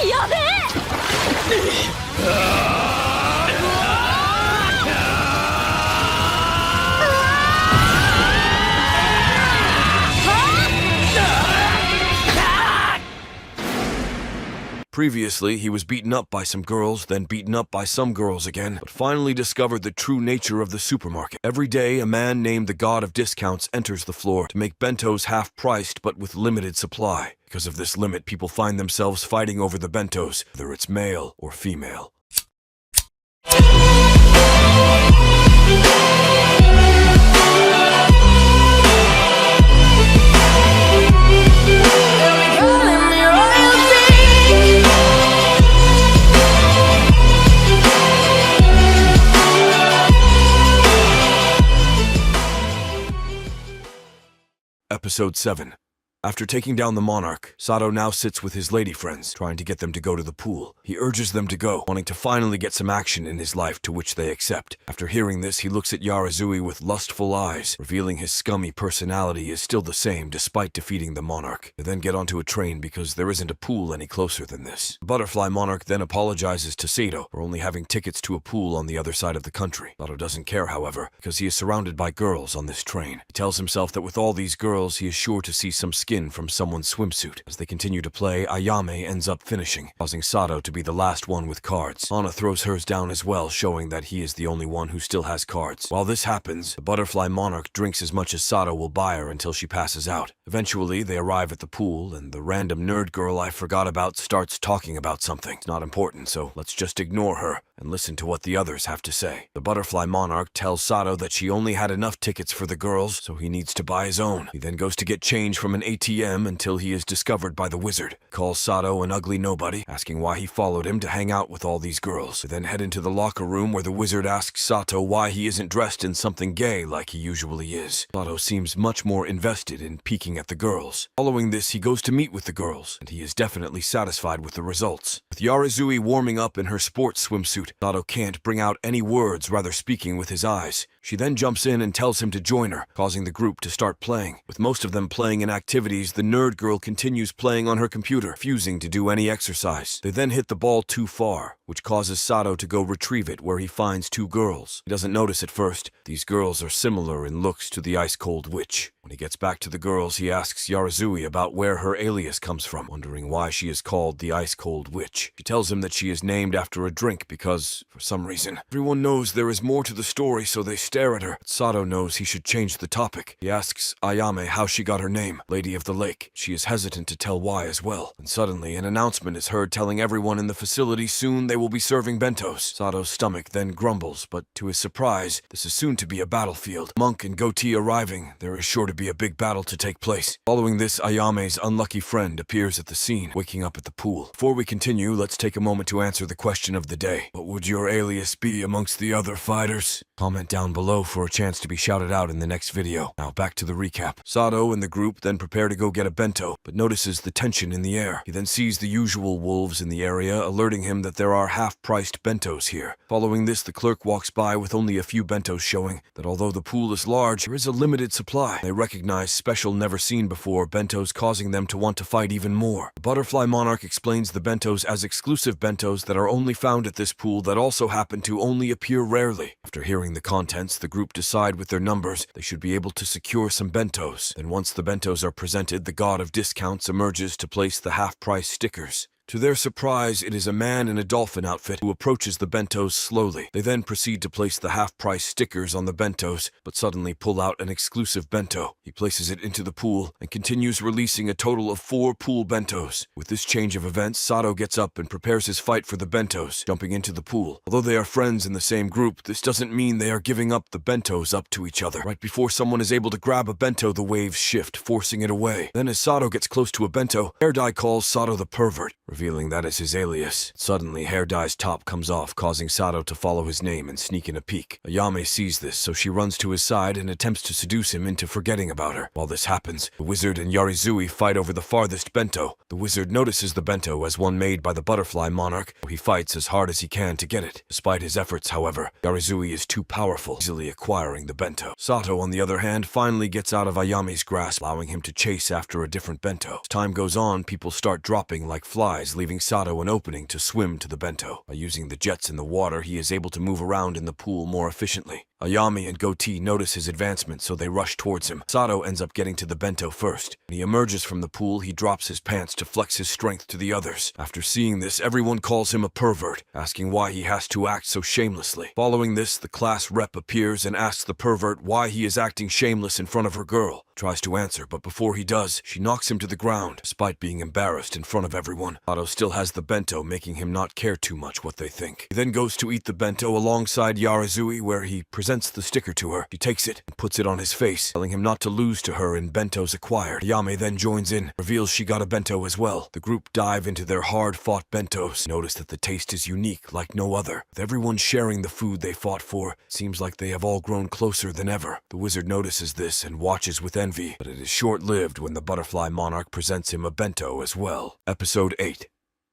やべえ。Previously, he was beaten up by some girls, then beaten up by some girls again, but finally discovered the true nature of the supermarket. Every day, a man named the God of Discounts enters the floor to make bentos half-priced but with limited supply. Because of this limit, people find themselves fighting over the bentos, whether it's male or female. Episode 7. After taking down the monarch, Sato now sits with his lady friends, trying to get them to go to the pool. He urges them to go, wanting to finally get some action in his life, to which they accept. After hearing this, he looks at Yarazui with lustful eyes, revealing his scummy personality is still the same despite defeating the monarch. They then get onto a train because there isn't a pool any closer than this. The butterfly monarch then apologizes to Sato for only having tickets to a pool on the other side of the country. Sato doesn't care, however, because he is surrounded by girls on this train. He tells himself that with all these girls, he is sure to see some skin from someone's swimsuit. As they continue to play, Ayame ends up finishing, causing Sato to be the last one with cards. Ana throws hers down as well, showing that he is the only one who still has cards. While this happens, the butterfly monarch drinks as much as Sato will buy her until she passes out. Eventually, they arrive at the pool, and the random nerd girl I forgot about starts talking about something. It's not important, so let's just ignore her and listen to what the others have to say. The butterfly monarch tells Sato that she only had enough tickets for the girls, so he needs to buy his own. He then goes to get change from an ATM until he is discovered by the wizard. He calls Sato an ugly nobody, asking why he followed him to hang out with all these girls. They then head into the locker room where the wizard asks Sato why he isn't dressed in something gay like he usually is. Sato seems much more invested in peeking at the girls. Following this, he goes to meet with the girls, and he is definitely satisfied with the results. With Yarazui warming up in her sports swimsuit, Sato can't bring out any words, rather speaking with his eyes. She then jumps in and tells him to join her, causing the group to start playing. With most of them playing in activities, the nerd girl continues playing on her computer, refusing to do any exercise. They then hit the ball too far, which causes Sato to go retrieve it, where he finds two girls. He doesn't notice at first. These girls are similar in looks to the ice-cold witch. When he gets back to the girls, he asks Yarazui about where her alias comes from, wondering why she is called the ice-cold witch. She tells him that she is named after a drink because, for some reason, everyone knows there is more to the story, so they stare at her. But Sato knows he should change the topic. He asks Ayame how she got her name, Lady of the Lake. She is hesitant to tell why as well. And suddenly, an announcement is heard telling everyone in the facility soon they will be serving bentos. Sato's stomach then grumbles, but to his surprise, this is soon to be a battlefield. Monk and Goatee arriving, there is sure to be a big battle to take place. Following this, Ayame's unlucky friend appears at the scene, waking up at the pool. Before we continue, let's take a moment to answer the question of the day. What would your alias be amongst the other fighters? Comment down below for a chance to be shouted out in the next video. Now back to the recap. Sato and the group then prepare to go get a bento, but notices the tension in the air. He then sees the usual wolves in the area, alerting him that there are half-priced bentos here. Following this, the clerk walks by with only a few bentos, showing that although the pool is large, there is a limited supply. They recognize special never-seen-before bentos, causing them to want to fight even more. The butterfly monarch explains the bentos as exclusive bentos that are only found at this pool that also happen to only appear rarely. After hearing the contents, the group decide with their numbers they should be able to secure some bentos. Then once the bentos are presented, the God of Discounts emerges to place the half-price stickers. To their surprise, it is a man in a dolphin outfit who approaches the bentos slowly. They then proceed to place the half-price stickers on the bentos, but suddenly pull out an exclusive bento. He places it into the pool and continues releasing a total of 4 pool bentos. With this change of events, Sato gets up and prepares his fight for the bentos, jumping into the pool. Although they are friends in the same group, this doesn't mean they are giving up the bentos up to each other. Right before someone is able to grab a bento, the waves shift, forcing it away. Then as Sato gets close to a bento, Hair Dye calls Sato the pervert, revealing that is his alias. Suddenly, Hair Dye's top comes off, causing Sato to follow his name and sneak in a peek. Ayame sees this, so she runs to his side and attempts to seduce him into forgetting about her. While this happens, the wizard and Yarizui fight over the farthest bento. The wizard notices the bento as one made by the butterfly monarch, so he fights as hard as he can to get it. Despite his efforts, however, Yarizui is too powerful, easily acquiring the bento. Sato, on the other hand, finally gets out of Ayame's grasp, allowing him to chase after a different bento. As time goes on, people start dropping like flies skies, leaving Sato an opening to swim to the bento. By using the jets in the water, he is able to move around in the pool more efficiently. Ayami and Goatee notice his advancement, so they rush towards him. Sato ends up getting to the bento first. When he emerges from the pool, he drops his pants to flex his strength to the others. After seeing this, everyone calls him a pervert, asking why he has to act so shamelessly. Following this, the class rep appears and asks the pervert why he is acting shameless in front of her girl. Tries to answer, but before he does, she knocks him to the ground, despite being embarrassed in front of everyone. Sato still has the bento, making him not care too much what they think. He then goes to eat the bento alongside Yarazui, where he presents the sticker to her. She takes it and puts it on his face, telling him not to lose to her in bentos acquired. Ayame then joins in, reveals she got a bento as well. The group dive into their hard-fought bentos. Notice that the taste is unique, like no other. With everyone sharing the food they fought for, it seems like they have all grown closer than ever. The wizard notices this and watches with envy, but it is short-lived when the butterfly monarch presents him a bento as well. Episode 8.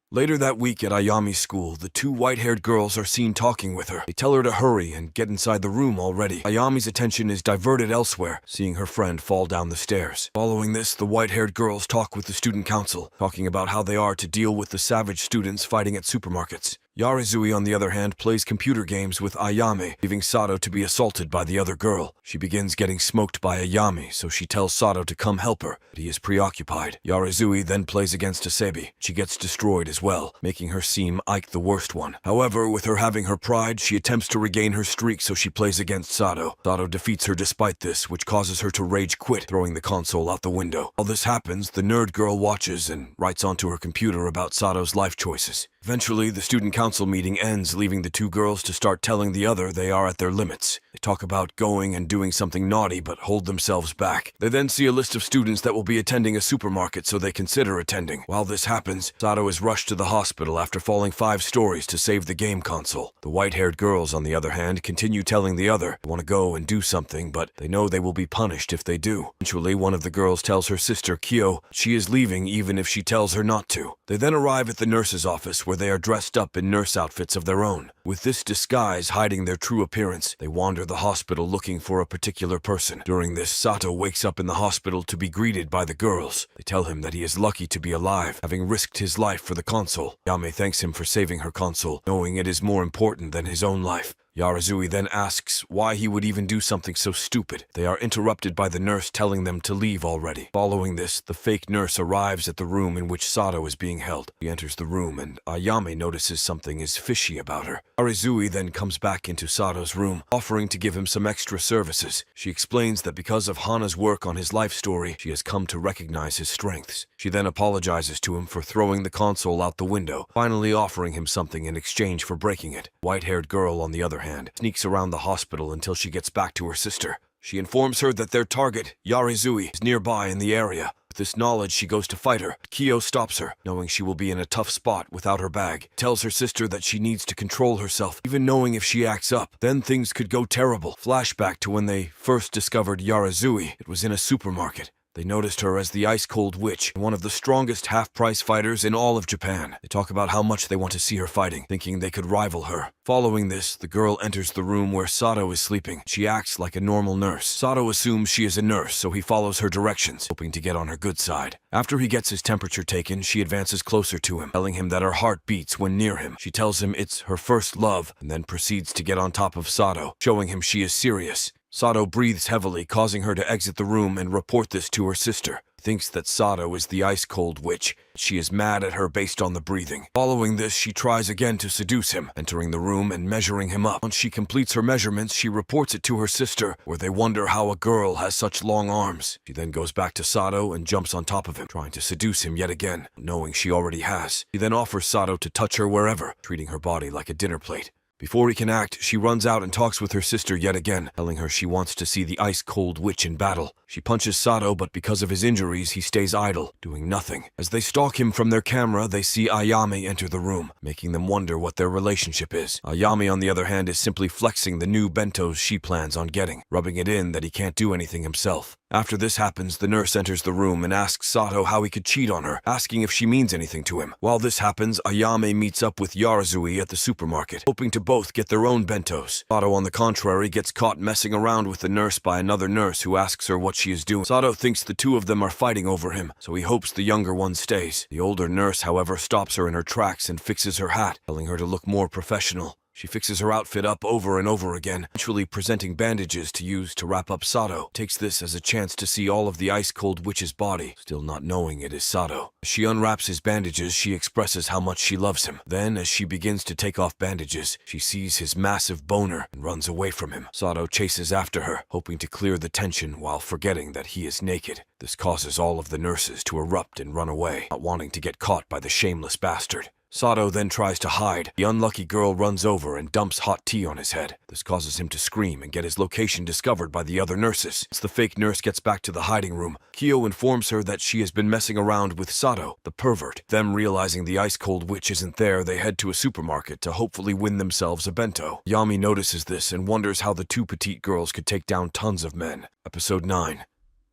Later that week at Ayami's school, the two white-haired girls are seen talking with her. They tell her to hurry and get inside the room already. Ayami's attention is diverted elsewhere, seeing her friend fall down the stairs. Following this, the white-haired girls talk with the student council, talking about how they are to deal with the savage students fighting at supermarkets. Yarazui, on the other hand, plays computer games with Ayame, leaving Sato to be assaulted by the other girl. She begins getting smoked by Ayame, so she tells Sato to come help her, but he is preoccupied. Yarazui then plays against Asebi. She gets destroyed as well, making her seem Ike the worst one. However, with her having her pride, she attempts to regain her streak, so she plays against Sato. Sato defeats her despite this, which causes her to rage quit, throwing the console out the window. While this happens, the nerd girl watches and writes onto her computer about Sato's life choices. Eventually, the student council meeting ends, leaving the two girls to start telling the other they are at their limits. They talk about going and doing something naughty, but hold themselves back. They then see a list of students that will be attending a supermarket, so they consider attending. While this happens, Sato is rushed to the hospital after falling 5 stories to save the game console. The white-haired girls, on the other hand, continue telling the other they want to go and do something, but they know they will be punished if they do. Eventually, one of the girls tells her sister, Kyo, she is leaving even if she tells her not to. They then arrive at the nurse's office, where they are dressed up in nurse outfits of their own. With this disguise hiding their true appearance, they wander the hospital looking for a particular person. During this, Sato wakes up in the hospital to be greeted by the girls. They tell him that he is lucky to be alive, having risked his life for the console. Yame thanks him for saving her console, knowing it is more important than his own life. Yarazui then asks why he would even do something so stupid. They are interrupted by the nurse telling them to leave already. Following this, the fake nurse arrives at the room in which Sato is being held. He enters the room and Ayame notices something is fishy about her. Yarazui then comes back into Sato's room, offering to give him some extra services. She explains that because of Hana's work on his life story, she has come to recognize his strengths. She then apologizes to him for throwing the console out the window, finally offering him something in exchange for breaking it. White-haired girl, on the other hand, sneaks around the hospital until she gets back to her sister. She informs her that their target, Yarazui, is nearby in the area. With this knowledge, she goes to fight her. Kyo stops her, knowing she will be in a tough spot without her bag. Tells her sister that she needs to control herself, even knowing if she acts up, then things could go terrible. Flashback to when they first discovered Yarazui. It was in a supermarket. They noticed her as the ice-cold witch, one of the strongest half-price fighters in all of Japan. They talk about how much they want to see her fighting, thinking they could rival her. Following this, the girl enters the room where Sato is sleeping. She acts like a normal nurse. Sato assumes she is a nurse, so he follows her directions, hoping to get on her good side. After he gets his temperature taken, she advances closer to him, telling him that her heart beats when near him. She tells him it's her first love, and then proceeds to get on top of Sato, showing him she is serious. Sato breathes heavily, causing her to exit the room and report this to her sister. Thinks that Sato is the ice-cold witch. She is mad at her based on the breathing. Following this, she tries again to seduce him, entering the room and measuring him up. Once she completes her measurements, she reports it to her sister, where they wonder how a girl has such long arms. She then goes back to Sato and jumps on top of him, trying to seduce him yet again, knowing she already has. She then offers Sato to touch her wherever, treating her body like a dinner plate. Before he can act, she runs out and talks with her sister yet again, telling her she wants to see the ice-cold witch in battle. She punches Sato, but because of his injuries, he stays idle, doing nothing. As they stalk him from their camera, they see Ayame enter the room, making them wonder what their relationship is. Ayame, on the other hand, is simply flexing the new bentos she plans on getting, rubbing it in that he can't do anything himself. After this happens, the nurse enters the room and asks Sato how he could cheat on her, asking if she means anything to him. While this happens, Ayame meets up with Yarazui at the supermarket, hoping to both get their own bentos. Sato, on the contrary, gets caught messing around with the nurse by another nurse who asks her what she is doing. Sato thinks the two of them are fighting over him, so he hopes the younger one stays. The older nurse, however, stops her in her tracks and fixes her hat, telling her to look more professional. She fixes her outfit up over and over again, eventually presenting bandages to use to wrap up Sato. Takes this as a chance to see all of the ice-cold witch's body, still not knowing it is Sato. As she unwraps his bandages, she expresses how much she loves him. Then, as she begins to take off bandages, she sees his massive boner and runs away from him. Sato chases after her, hoping to clear the tension while forgetting that he is naked. This causes all of the nurses to erupt and run away, not wanting to get caught by the shameless bastard. Sato then tries to hide. The unlucky girl runs over and dumps hot tea on his head. This causes him to scream and get his location discovered by the other nurses. As the fake nurse gets back to the hiding room, Kyo informs her that she has been messing around with Sato, the pervert. Them realizing the ice-cold witch isn't there, they head to a supermarket to hopefully win themselves a bento. Yami notices this and wonders how the two petite girls could take down tons of men. Episode 9.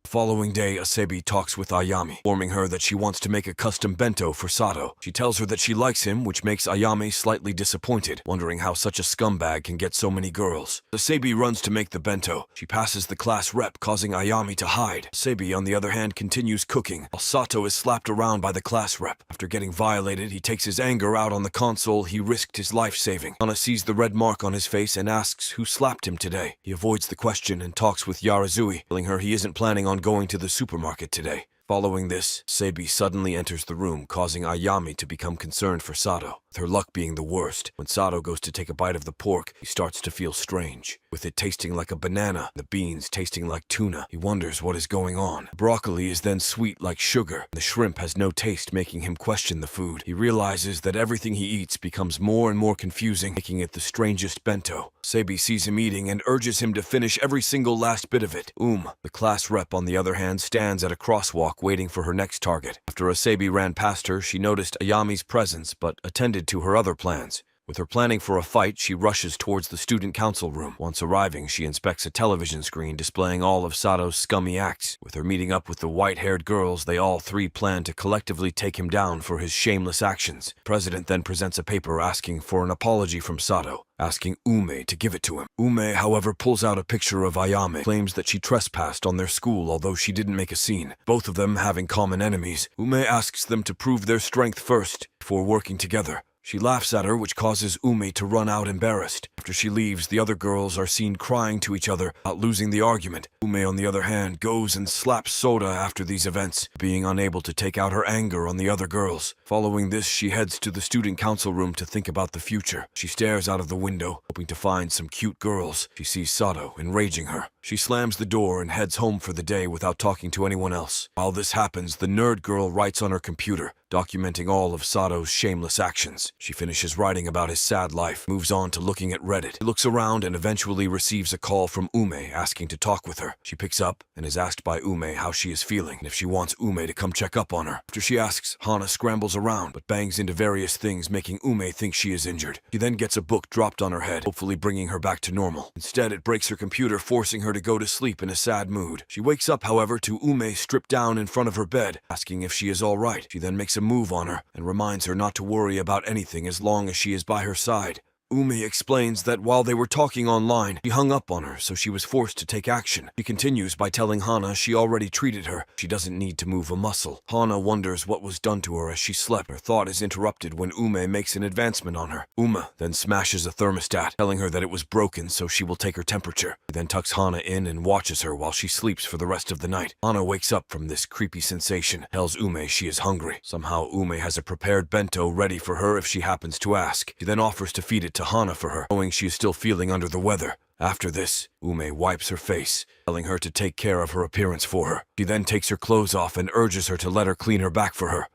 The following day, Asebi talks with Ayame, informing her that she wants to make a custom bento for Sato. She tells her that she likes him, which makes Ayame slightly disappointed, wondering how such a scumbag can get so many girls. Asebi runs to make the bento. She passes the class rep, causing Ayame to hide. Asebi, on the other hand, continues cooking, while Sato is slapped around by the class rep. After getting violated, he takes his anger out on the console he risked his life saving. Hana sees the red mark on his face and asks who slapped him today. He avoids the question and talks with Yarazui, telling her he isn't planning on going to the supermarket today. Following this, Sebi suddenly enters the room, causing Ayame to become concerned for Sato, with her luck being the worst. When Sato goes to take a bite of the pork, he starts to feel strange, with it tasting like a banana, the beans tasting like tuna. He wonders what is going on. The broccoli is then sweet like sugar, and the shrimp has no taste, making him question the food. He realizes that everything he eats becomes more and more confusing, making it the strangest bento. Sebi sees him eating and urges him to finish every single last bit of it. The class rep, on the other hand, stands at a crosswalk waiting for her next target. After Asebi ran past her, she noticed Ayame's presence, but attended to her other plans. With her planning for a fight, she rushes towards the student council room. Once arriving, she inspects a television screen displaying all of Sato's scummy acts. With her meeting up with the white-haired girls, they all three plan to collectively take him down for his shameless actions. The president then presents a paper asking for an apology from Sato, asking Ume to give it to him. Ume, however, pulls out a picture of Ayame, claims that she trespassed on their school although she didn't make a scene. Both of them having common enemies, Ume asks them to prove their strength first before working together. She laughs at her, which causes Umi to run out embarrassed. After she leaves, the other girls are seen crying to each other about losing the argument. Umi, on the other hand, goes and slaps Soda after these events, being unable to take out her anger on the other girls. Following this, she heads to the student council room to think about the future. She stares out of the window, hoping to find some cute girls. She sees Sato, enraging her. She slams the door and heads home for the day without talking to anyone else. While this happens, the nerd girl writes on her computer, documenting all of Sato's shameless actions. She finishes writing about his sad life, moves on to looking at Reddit. She looks around and eventually receives a call from Ume asking to talk with her. She picks up and is asked by Ume how she is feeling and if she wants Ume to come check up on her. After she asks, Hana scrambles around but bangs into various things, making Ume think she is injured. She then gets a book dropped on her head, hopefully bringing her back to normal. Instead, it breaks her computer, forcing her to go to sleep in a sad mood. She wakes up, however, to Ume stripped down in front of her bed, asking if she is alright. She then makes a move on her and reminds her not to worry about anything as long as she is by her side. Umi explains that while they were talking online, he hung up on her, so she was forced to take action. She continues by telling Hana she already treated her. She doesn't need to move a muscle. Hana wonders what was done to her as she slept. Her thought is interrupted when Ume makes an advancement on her. Uma then smashes a thermostat, telling her that it was broken so she will take her temperature. He then tucks Hana in and watches her while she sleeps for the rest of the night. Hana wakes up from this creepy sensation, tells Ume she is hungry. Somehow Ume has a prepared bento ready for her if she happens to ask. He then offers to feed it to Hana for her, knowing she is still feeling under the weather. After this, Ume wipes her face, telling her to take care of her appearance for her. She then takes her clothes off and urges her to let her clean her back for her.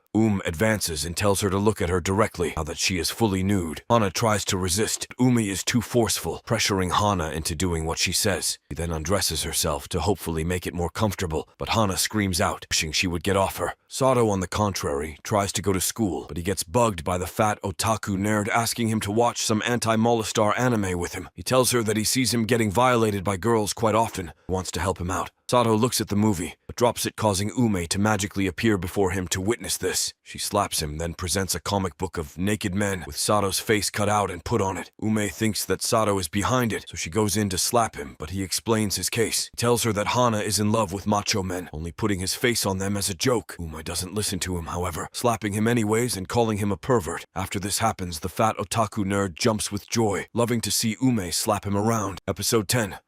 Advances and tells her to look at her directly now that she is fully nude. Hana tries to resist. Umi is too forceful, pressuring Hana into doing what she says. She then undresses herself to hopefully make it more comfortable, but Hana screams out, wishing she would get off her. Sato, on the contrary, tries to go to school, but he gets bugged by the fat otaku nerd asking him to watch some anti-molestar anime with him. He tells her that he sees him getting violated by girls quite often, and wants to help him out. Sato looks at the movie, but drops it, causing Ume to magically appear before him to witness this. She slaps him, then presents a comic book of naked men with Sato's face cut out and put on it. Ume thinks that Sato is behind it, so she goes in to slap him, but he explains his case. He tells her that Hana is in love with macho men, only putting his face on them as a joke. Ume doesn't listen to him, however, slapping him anyways and calling him a pervert. After this happens, the fat otaku nerd jumps with joy, loving to see Ume slap him around. Episode 10.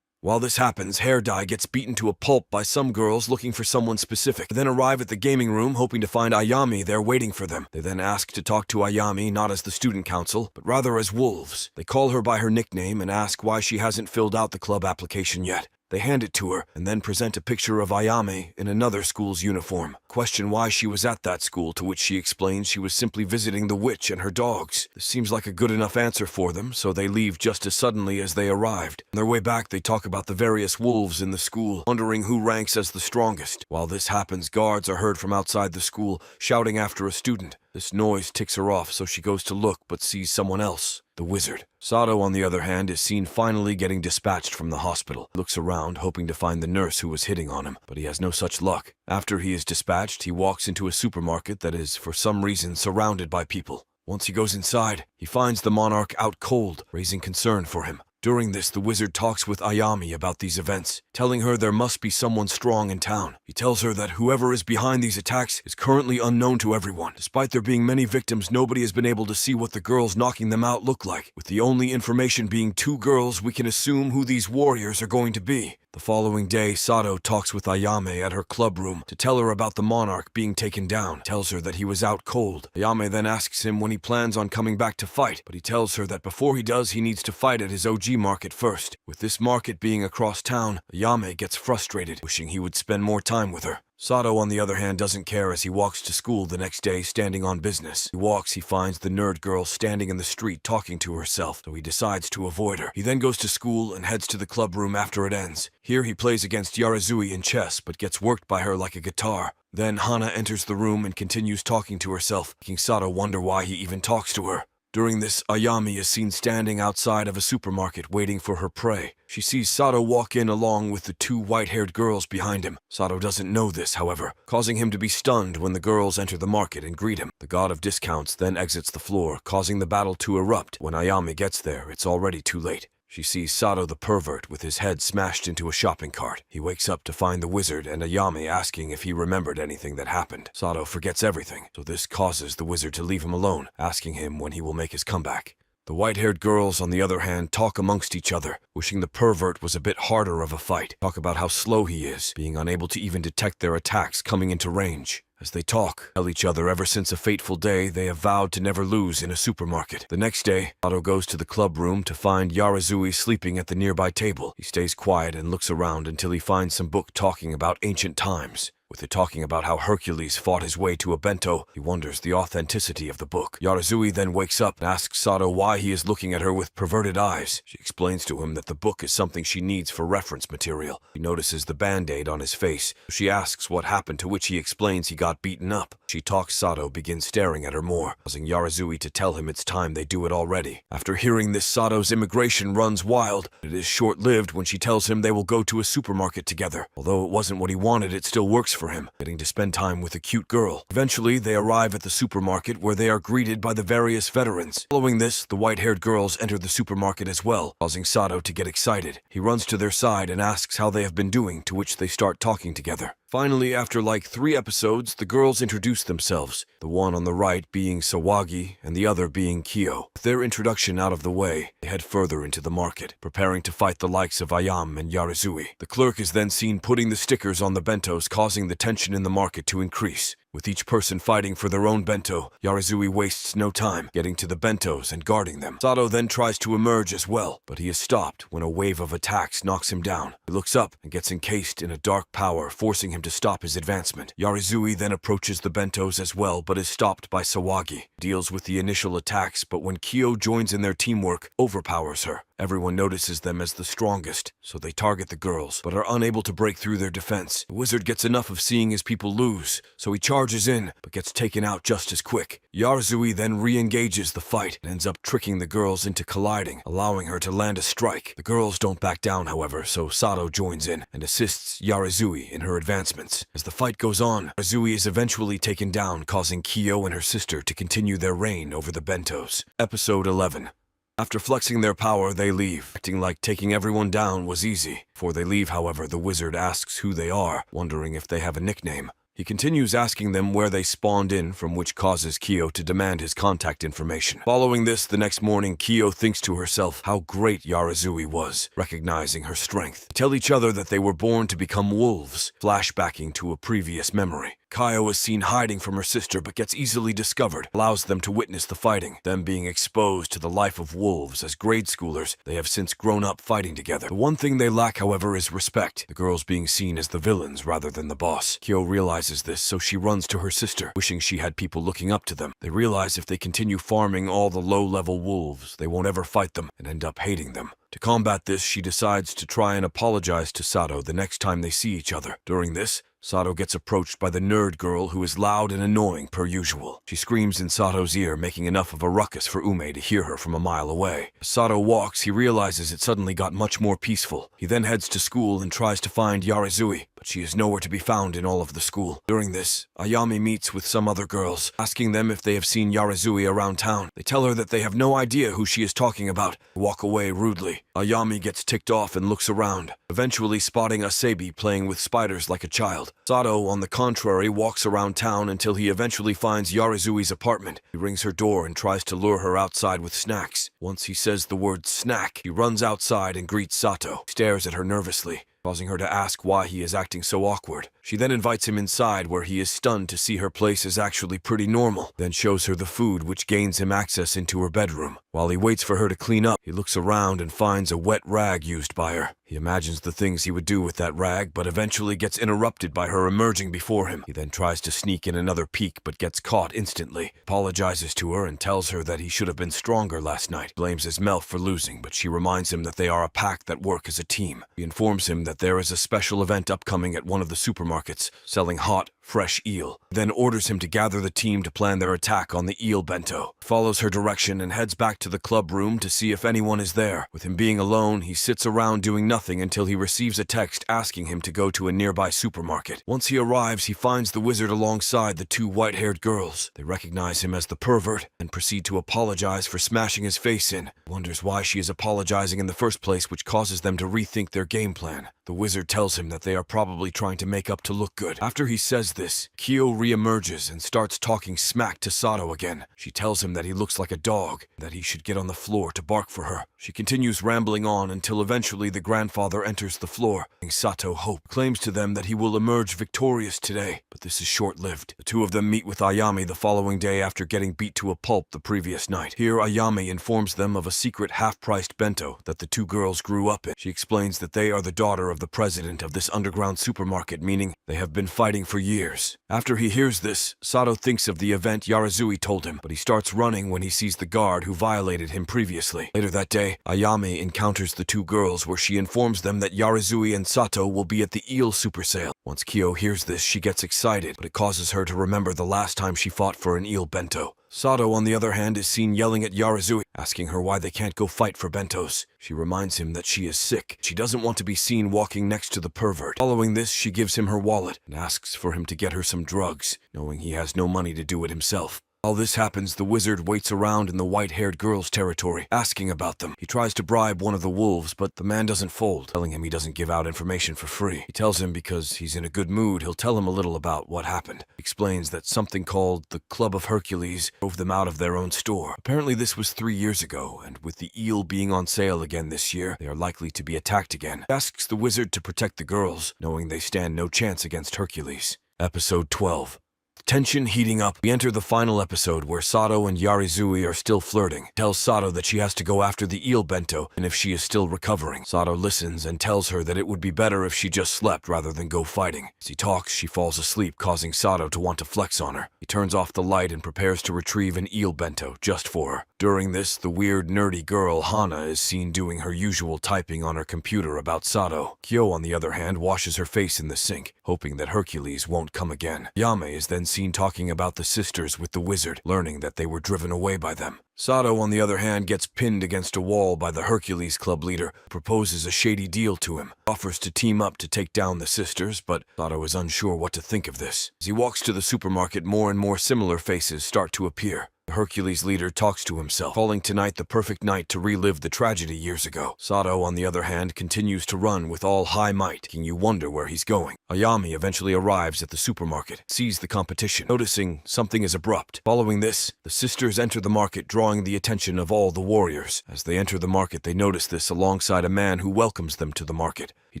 While this happens, Hair Dye gets beaten to a pulp by some girls looking for someone specific. They then arrive at the gaming room hoping to find Ayami there waiting for them. They then ask to talk to Ayami not as the student council, but rather as wolves. They call her by her nickname and ask why she hasn't filled out the club application yet. They hand it to her and then present a picture of Ayame in another school's uniform. Question why she was at that school, to which she explains she was simply visiting the witch and her dogs. This seems like a good enough answer for them, so they leave just as suddenly as they arrived. On their way back, they talk about the various wolves in the school, wondering who ranks as the strongest. While this happens, guards are heard from outside the school, shouting after a student. This noise ticks her off, so she goes to look but sees someone else, the wizard. Sato, on the other hand, is seen finally getting dispatched from the hospital. He looks around, hoping to find the nurse who was hitting on him, but he has no such luck. After he is dispatched, he walks into a supermarket that is, for some reason, surrounded by people. Once he goes inside, he finds the monarch out cold, raising concern for him. During this, the wizard talks with Ayami about these events, telling her there must be someone strong in town. He tells her that whoever is behind these attacks is currently unknown to everyone. Despite there being many victims, nobody has been able to see what the girls knocking them out look like. With the only information being 2 girls, we can assume who these warriors are going to be. The following day, Sato talks with Ayame at her club room to tell her about the monarch being taken down. Tells her that he was out cold. Ayame then asks him when he plans on coming back to fight, but he tells her that before he does, he needs to fight at his OG market first. With this market being across town, Ayame gets frustrated, wishing he would spend more time with her. Sato, on the other hand, doesn't care as he walks to school the next day standing on business. He finds the nerd girl standing in the street talking to herself, so he decides to avoid her. He then goes to school and heads to the club room after it ends. Here he plays against Yarazui in chess, but gets worked by her like a guitar. Then Hana enters the room and continues talking to herself, making Sato wonder why he even talks to her. During this, Ayami is seen standing outside of a supermarket waiting for her prey. She sees Sato walk in along with the 2 white-haired girls behind him. Sato doesn't know this, however, causing him to be stunned when the girls enter the market and greet him. The god of discounts then exits the floor, causing the battle to erupt. When Ayami gets there, it's already too late. She sees Sato the pervert with his head smashed into a shopping cart. He wakes up to find the wizard and Ayami asking if he remembered anything that happened. Sato forgets everything, so this causes the wizard to leave him alone, asking him when he will make his comeback. The white-haired girls, on the other hand, talk amongst each other, wishing the pervert was a bit harder of a fight. Talk about how slow he is, being unable to even detect their attacks coming into range. As they talk, tell each other ever since a fateful day they have vowed to never lose in a supermarket. The next day, Sato goes to the club room to find Yarazui sleeping at the nearby table. He stays quiet and looks around until he finds some book talking about ancient times. With it talking about how Hercules fought his way to a bento, he wonders the authenticity of the book. Yarazui then wakes up and asks Sato why he is looking at her with perverted eyes. She explains to him that the book is something she needs for reference material. He notices the band-aid on his face. She asks what happened, to which he explains he got beaten up. She talks Sato begins staring at her more, causing Yarazui to tell him it's time they do it already. After hearing this, Sato's immigration runs wild. It is short-lived when she tells him they will go to a supermarket together. Although it wasn't what he wanted, it still works for him, getting to spend time with a cute girl. Eventually, they arrive at the supermarket where they are greeted by the various veterans. Following this, the white-haired girls enter the supermarket as well, causing Sato to get excited. He runs to their side and asks how they have been doing, to which they start talking together. Finally, after like 3 episodes, the girls introduce themselves, the one on the right being Sawagi and the other being Kyo. With their introduction out of the way, they head further into the market, preparing to fight the likes of Ayam and Yarazui. The clerk is then seen putting the stickers on the bentos, causing the tension in the market to increase. With each person fighting for their own bento, Yarazui wastes no time getting to the bentos and guarding them. Sato then tries to emerge as well, but he is stopped when a wave of attacks knocks him down. He looks up and gets encased in a dark power, forcing him to stop his advancement. Yarazui then approaches the bentos as well, but is stopped by Sawagi. Deals with the initial attacks, but when Kyo joins in their teamwork, overpowers her. Everyone notices them as the strongest, so they target the girls, but are unable to break through their defense. The wizard gets enough of seeing his people lose, so he charges in, but gets taken out just as quick. Yarazui then re-engages the fight and ends up tricking the girls into colliding, allowing her to land a strike. The girls don't back down, however, so Sato joins in and assists Yarazui in her advancements. As the fight goes on, Yarazui is eventually taken down, causing Kyo and her sister to continue their reign over the bentos. Episode 11. After flexing their power, they leave, acting like taking everyone down was easy. Before they leave, however, the wizard asks who they are, wondering if they have a nickname. He continues asking them where they spawned in, from which causes Kyo to demand his contact information. Following this, the next morning, Kyo thinks to herself how great Yarazui was, recognizing her strength. They tell each other that they were born to become wolves, flashbacking to a previous memory. Kaio is seen hiding from her sister but gets easily discovered, allows them to witness the fighting. Them being exposed to the life of wolves as grade schoolers, they have since grown up fighting together. The one thing they lack, however, is respect, the girls being seen as the villains rather than the boss. Kyo realizes this, so she runs to her sister, wishing she had people looking up to them. They realize if they continue farming all the low-level wolves, they won't ever fight them and end up hating them. To combat this, she decides to try and apologize to Sato the next time they see each other. During this, Sato gets approached by the nerd girl who is loud and annoying per usual. She screams in Sato's ear, making enough of a ruckus for Ume to hear her from a mile away. As Sato walks, he realizes it suddenly got much more peaceful. He then heads to school and tries to find Yarazui, but she is nowhere to be found in all of the school. During this, Ayami meets with some other girls, asking them if they have seen Yarazui around town. They tell her that they have no idea who she is talking about, walk away rudely. Ayami gets ticked off and looks around, eventually spotting Asabi playing with spiders like a child. Sato, on the contrary, walks around town until he eventually finds Yarazui's apartment. He rings her door and tries to lure her outside with snacks. Once he says the word snack, he runs outside and greets Sato. He stares at her nervously, causing her to ask why he is acting so awkward. She then invites him inside, where he is stunned to see her place is actually pretty normal, then shows her the food, which gains him access into her bedroom. While he waits for her to clean up, he looks around and finds a wet rag used by her. He imagines the things he would do with that rag, but eventually gets interrupted by her emerging before him. He then tries to sneak in another peek, but gets caught instantly. Apologizes to her and tells her that he should have been stronger last night. Blames his Melf for losing, but she reminds him that they are a pack that work as a team. He informs him that there is a special event upcoming at one of the supermarkets, selling hot, fresh eel, then orders him to gather the team to plan their attack on the eel bento. Follows her direction and heads back to the club room to see if anyone is there. With him being alone, he sits around doing nothing until he receives a text asking him to go to a nearby supermarket. Once he arrives, he finds the wizard alongside the two white-haired girls. They recognize him as the pervert and proceed to apologize for smashing his face in. He wonders why she is apologizing in the first place, which causes them to rethink their game plan. The wizard tells him that they are probably trying to make up to look good. After he says this, Kyo re-emerges and starts talking smack to Sato again. She tells him that he looks like a dog, that he should get on the floor to bark for her. She continues rambling on until eventually the grandfather enters the floor, giving Sato hope. Claims to them that he will emerge victorious today, but this is short-lived. The two of them meet with Ayami the following day after getting beat to a pulp the previous night. Here, Ayami informs them of a secret half-priced bento that the two girls grew up in. She explains that they are the daughter of the president of this underground supermarket, meaning they have been fighting for years. After he hears this, Sato thinks of the event Yarazui told him, but he starts running when he sees the guard who violated him previously. Later that day, Ayami encounters the two girls where she informs them that Yarazui and Sato will be at the eel super sale. Once Kyo hears this, she gets excited, but it causes her to remember the last time she fought for an eel bento. Sato, on the other hand, is seen yelling at Yarazui, asking her why they can't go fight for bentos. She reminds him that she is sick. She doesn't want to be seen walking next to the pervert. Following this, she gives him her wallet and asks for him to get her some drugs, knowing he has no money to do it himself. While this happens, the wizard waits around in the white-haired girl's territory, asking about them. He tries to bribe one of the wolves, but the man doesn't fold, telling him he doesn't give out information for free. He tells him because he's in a good mood, he'll tell him a little about what happened. He explains that something called the Club of Hercules drove them out of their own store. Apparently this was 3 years ago, and with the eel being on sale again this year, they are likely to be attacked again. He asks the wizard to protect the girls, knowing they stand no chance against Hercules. Episode 12. Tension heating up. We enter the final episode where Sato and Yarizui are still flirting. Tells Sato that she has to go after the eel bento and if she is still recovering. Sato listens and tells her that it would be better if she just slept rather than go fighting. As he talks, she falls asleep, causing Sato to want to flex on her. He turns off the light and prepares to retrieve an eel bento just for her. During this, the weird nerdy girl Hana is seen doing her usual typing on her computer about Sato. Kyo, on the other hand, washes her face in the sink, hoping that Hercules won't come again. Yame is then seen talking about the sisters with the wizard, learning that they were driven away by them. Sato, on the other hand, gets pinned against a wall by the Hercules Club leader, who proposes a shady deal to him. Offers to team up to take down the sisters, but Sato is unsure what to think of this. As he walks to the supermarket, more and more similar faces start to appear. The Hercules leader talks to himself, calling tonight the perfect night to relive the tragedy years ago. Sato, on the other hand, continues to run with all high might, making you wonder where he's going. Ayami eventually arrives at the supermarket, sees the competition, noticing something is abrupt. Following this, the sisters enter the market, drawing the attention of all the warriors. As they enter the market, they notice this alongside a man who welcomes them to the market. He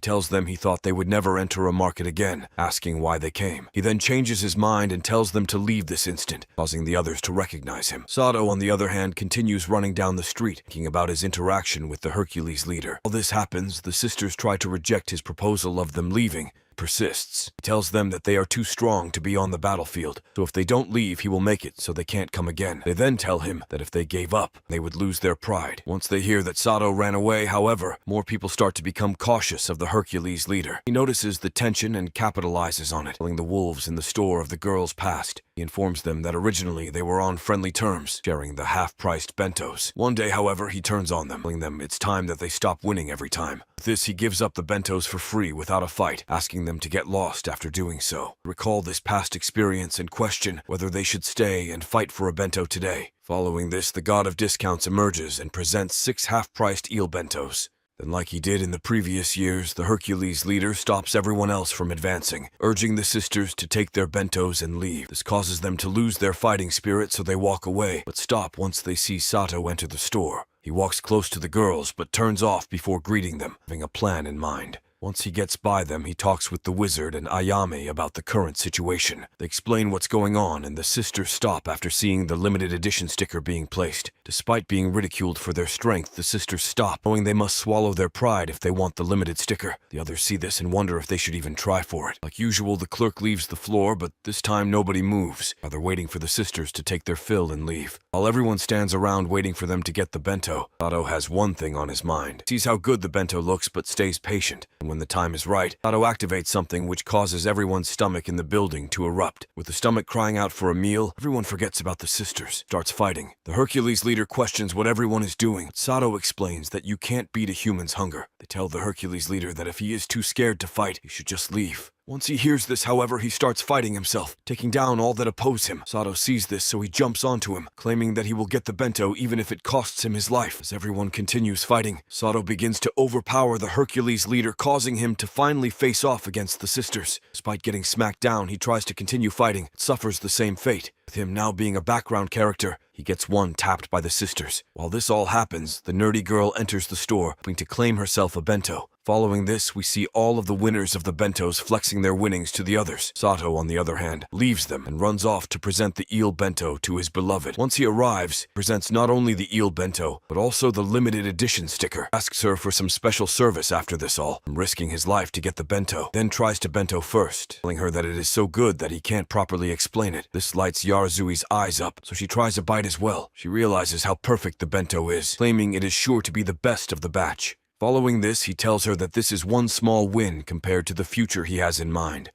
tells them he thought they would never enter a market again, asking why they came. He then changes his mind and tells them to leave this instant, causing the others to recognize him. Sato, on the other hand, continues running down the street, thinking about his interaction with the Hercules leader. While this happens, the sisters try to reject his proposal of them leaving. Persists. He tells them that they are too strong to be on the battlefield, so if they don't leave, he will make it so they can't come again. They then tell him that if they gave up, they would lose their pride. Once they hear that Sato ran away, however, more people start to become cautious of the Hercules leader. He notices the tension and capitalizes on it, telling the wolves in the store of the girl's past. He informs them that originally they were on friendly terms, sharing the half-priced bentos. One day, however, he turns on them, telling them it's time that they stop winning every time. With this, he gives up the bentos for free without a fight, asking them to get lost after doing so. Recall this past experience and question whether they should stay and fight for a bento today. Following this, the god of discounts emerges and presents 6 half-priced eel bentos. Then, like he did in the previous years, the Hercules leader stops everyone else from advancing, urging the sisters to take their bentos and leave. This causes them to lose their fighting spirit, so they walk away, but stop once they see Sato enter the store. He walks close to the girls, but turns off before greeting them, having a plan in mind. Once he gets by them, he talks with the wizard and Ayame about the current situation. They explain what's going on, and the sisters stop after seeing the limited edition sticker being placed. Despite being ridiculed for their strength, the sisters stop, knowing they must swallow their pride if they want the limited sticker. The others see this and wonder if they should even try for it. Like usual, the clerk leaves the floor, but this time nobody moves. They're waiting for the sisters to take their fill and leave. While everyone stands around waiting for them to get the bento, Sato has one thing on his mind. He sees how good the bento looks, but stays patient. When the time is right, Sato activates something which causes everyone's stomach in the building to erupt. With the stomach crying out for a meal, everyone forgets about the sisters, starts fighting. The Hercules leader questions what everyone is doing. Sato explains that you can't beat a human's hunger. They tell the Hercules leader that if he is too scared to fight, he should just leave. Once he hears this, however, he starts fighting himself, taking down all that oppose him. Sato sees this, so he jumps onto him, claiming that he will get the bento even if it costs him his life. As everyone continues fighting, Sato begins to overpower the Hercules leader, causing him to finally face off against the sisters. Despite getting smacked down, he tries to continue fighting, but suffers the same fate. With him now being a background character, he gets one tapped by the sisters. While this all happens, the nerdy girl enters the store, hoping to claim herself a bento. Following this, we see all of the winners of the bentos flexing their winnings to the others. Sato, on the other hand, leaves them and runs off to present the eel bento to his beloved. Once he arrives, he presents not only the eel bento, but also the limited edition sticker. Asks her for some special service after this all, risking his life to get the bento. Then tries to bento first, telling her that it is so good that he can't properly explain it. This lights Yarizui's eyes up, so she tries a bite as well. She realizes how perfect the bento is, claiming it is sure to be the best of the batch. Following this, he tells her that this is one small win compared to the future he has in mind.